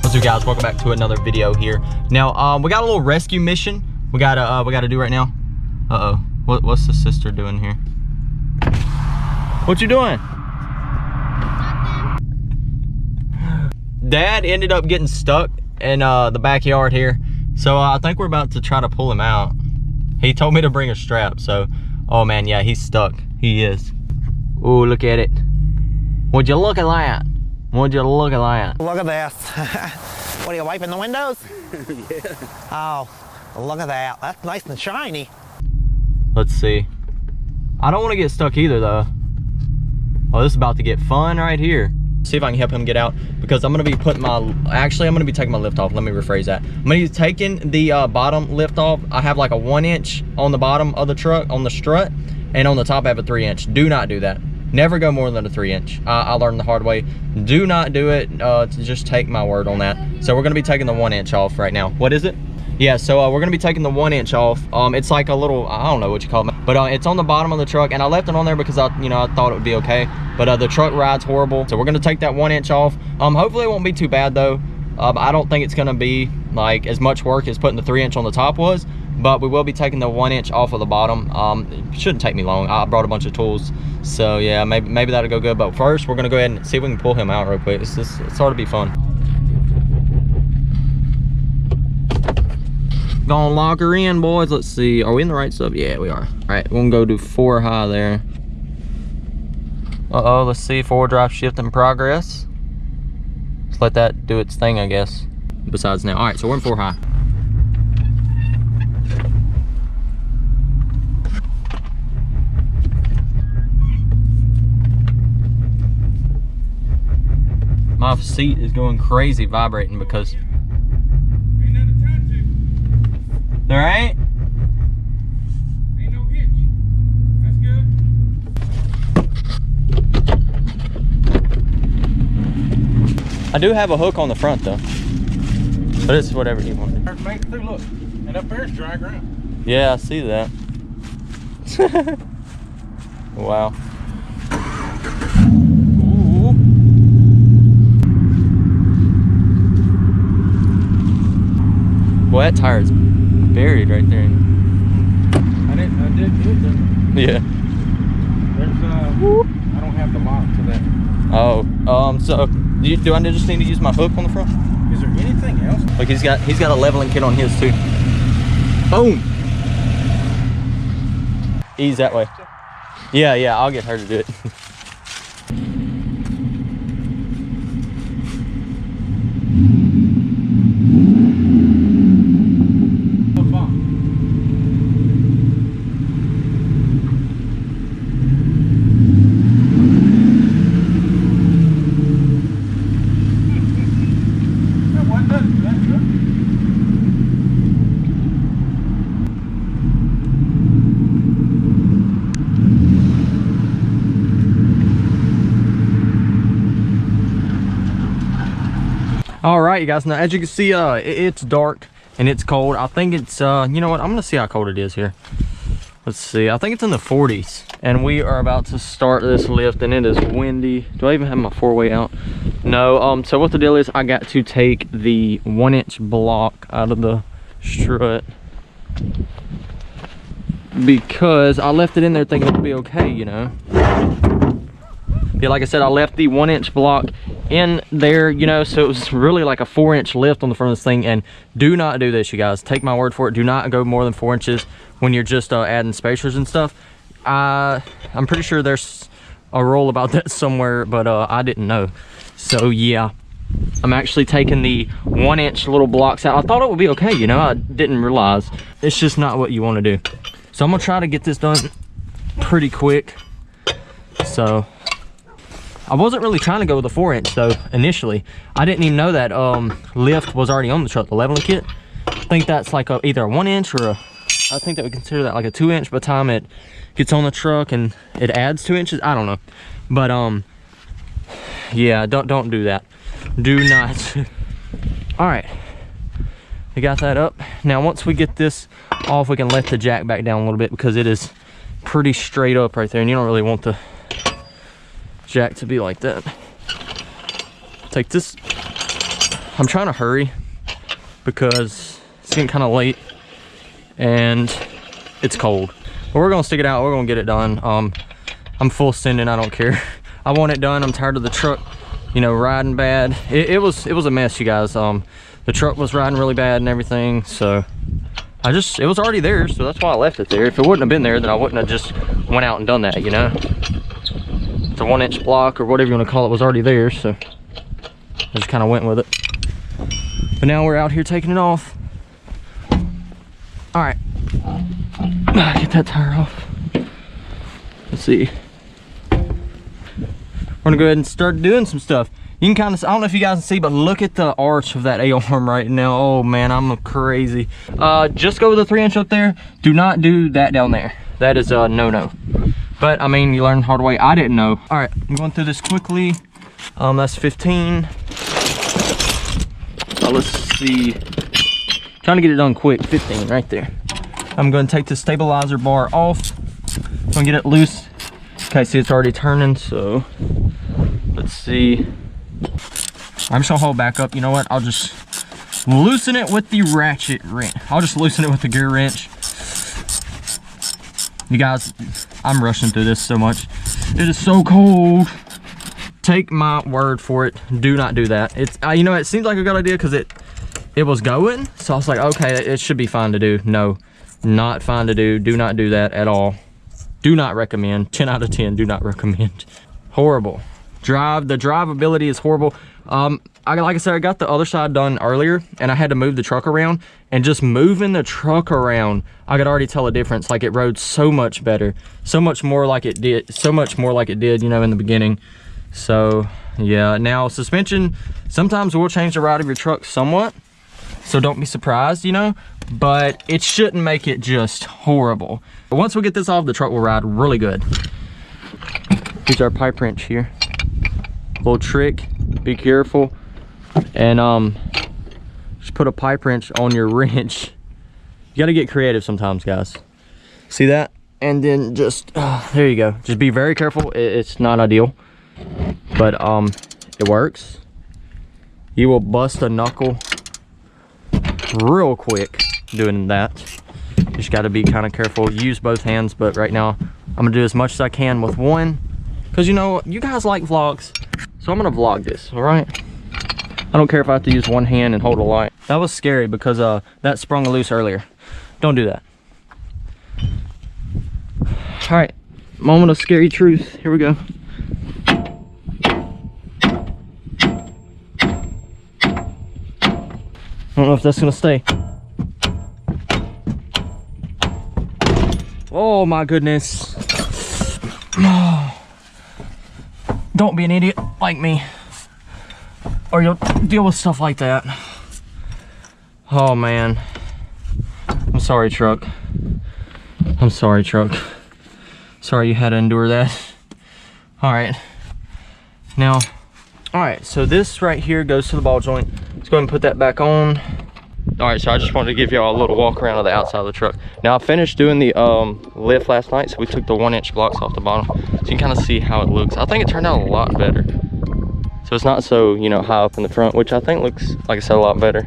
What's up, guys? Welcome back to another video here. Now, we got a little rescue mission we gotta do right now. What's the sister doing here? What you doing? Dad ended up getting stuck in the backyard here, so I think we're about to try to pull him out. He told me to bring a strap, so oh man, yeah, he's stuck. He is. Oh, look at it. Would you look at that? Would you look at that? Look at this. What are you, wiping the windows? Yeah. Oh, look at that. That's nice and shiny. Let's see. I don't want to get stuck either though. Oh, this is about to get fun right here. See if I can help him get out, because I'm going to be putting my, actually I'm going to be taking my lift off. Let me rephrase that. I'm going to be taking the bottom lift off. I have like a 1-inch on the bottom of the truck, on the strut, and on the top I have a 3-inch. Do not do that. Never go more than a 3-inch. I learned the hard way. Do not do it. Just take my word on that. So we're going to be taking the 1-inch off right now. What is it? Yeah, so we're going to be taking the 1-inch off. It's like a little, I don't know what you call it, but it's on the bottom of the truck, and I left it on there because I thought it would be okay. But the truck ride's horrible, so we're going to take that 1-inch off. Hopefully it won't be too bad though. I don't think it's going to be like as much work as putting the 3-inch on the top was, but we will be taking the 1-inch off of the bottom. It shouldn't take me long. I brought a bunch of tools, so yeah, maybe that'll go good. But first, we're going to go ahead and see if we can pull him out real quick. It's sort of be fun. Gonna lock her in, boys. Let's see, are we in the right stuff? Yeah, we are. All right, we're gonna go do 4 high there. Let's see, 4 drive shift in progress. Let's let that do its thing, I guess, besides now. All right, so we're in 4 high. My seat is going crazy vibrating because there ain't? Ain't no hitch. That's good. I do have a hook on the front though, but it's whatever you want. Make it through, look. And up there's dry ground. Yeah, I see that. Wow. Ooh. Boy, that tire's buried right there. I did do it. Yeah. There's I don't have the lock to that. Oh, so do I just need to use my hook on the front? Is there anything else? Like he's got a leveling kit on his too. Boom. Ease that way. Yeah, I'll get her to do it. All right, you guys, now as you can see, it's dark and it's cold. I think it's you know what, I'm gonna see how cold it is here. Let's see, I think it's in the 40s, and we are about to start this lift, and it is windy. Do I even have my 4-way out? No. So what the deal is, I got to take the 1-inch block out of the strut because I left it in there thinking it would be okay, you know. Yeah, like I said, I left the 1-inch block in there, you know, so it was really like a 4-inch lift on the front of this thing. And do not do this, you guys. Take my word for it. Do not go more than 4 inches when you're just adding spacers and stuff. I'm pretty sure there's a rule about that somewhere, but I didn't know. So yeah, I'm actually taking the 1-inch little blocks out. I thought it would be okay, you know. I didn't realize it's just not what you want to do. So I'm gonna try to get this done pretty quick. So I wasn't really trying to go with a 4-inch though initially. I didn't even know that lift was already on the truck, the leveling kit. I think that's like either a 1-inch or I think that we consider that like a 2-inch by the time it gets on the truck and it adds 2 inches. I don't know, but yeah, don't do that. Do not. All right, we got that up. Now once we get this off, we can let the jack back down a little bit because it is pretty straight up right there, and you don't really want the jack to be like that. Take this I'm trying to hurry because it's getting kind of late and it's cold. But we're gonna stick it out. We're gonna get it done. I'm full sending. I don't care. I want it done. I'm tired of the truck, you know, riding bad. It was a mess, you guys. The truck was riding really bad and everything. So it was already there, so that's why I left it there. If it wouldn't have been there, then I wouldn't have just went out and done that, you know. The 1-inch block or whatever you want to call it was already there, so I just kind of went with it. But now we're out here taking it off. All right, get that tire off. Let's see. We're gonna go ahead and start doing some stuff. You can kind of, I don't know if you guys can see, but look at the arch of that A-arm right now. Oh man, I'm crazy. Just go with the 3-inch up there. Do not do that down there. That is a no-no. But I mean, you learn the hard way. I didn't know. All right, I'm going through this quickly. That's 15. Let's see. Trying to get it done quick. 15 right there. I'm going to take the stabilizer bar off. I'm going to get it loose. Okay, see it's already turning, so let's see. I'm just gonna hold back up. You know what? I'll just loosen it with the ratchet wrench. I'll just loosen it with the gear wrench. You guys, I'm rushing through this so much. It is so cold. Take my word for it. Do not do that. It's you know, it seems like a good idea because it was going. So I was like, okay, it should be fine to do. No, not fine to do. Do not do that at all. Do not recommend. 10 out of 10. Do not recommend. Horrible. The drivability is horrible. Like I said, I got the other side done earlier and I had to move the truck around, and just moving the truck around, I could already tell a difference. Like, it rode so much better, so much more like it did, you know, in the beginning. So yeah, now suspension, sometimes we'll change the ride of your truck somewhat, so don't be surprised, you know, but it shouldn't make it just horrible. But once we get this off, the truck will ride really good. Here's our pipe wrench here. Little trick, be careful, and just put a pipe wrench on your wrench. You gotta get creative sometimes, guys. See that? And then just there you go. Just be very careful. It's not ideal, but it works. You will bust a knuckle real quick doing that. Just got to be kind of careful. Use both hands, but right now I'm gonna do as much as I can with one, because you know you guys like vlogs, so I'm gonna vlog this. All right, I don't care if I have to use one hand and hold a light. That was scary because that sprung loose earlier. Don't do that. All right, moment of scary truth. Here we go. I don't know if that's gonna stay. Oh my goodness. Don't be an idiot like me, or you'll deal with stuff like that. Oh man. I'm sorry, truck. I'm sorry, truck. Sorry you had to endure that. All right. Now, all right, so this right here goes to the ball joint. Let's go ahead and put that back on. All right, so I just wanted to give y'all a little walk around of the outside of the truck. Now, I finished doing the lift last night, so we took the 1-inch blocks off the bottom, so you can kind of see how it looks. I think it turned out a lot better. So it's not so, you know, high up in the front, which I think looks, like I said, a lot better.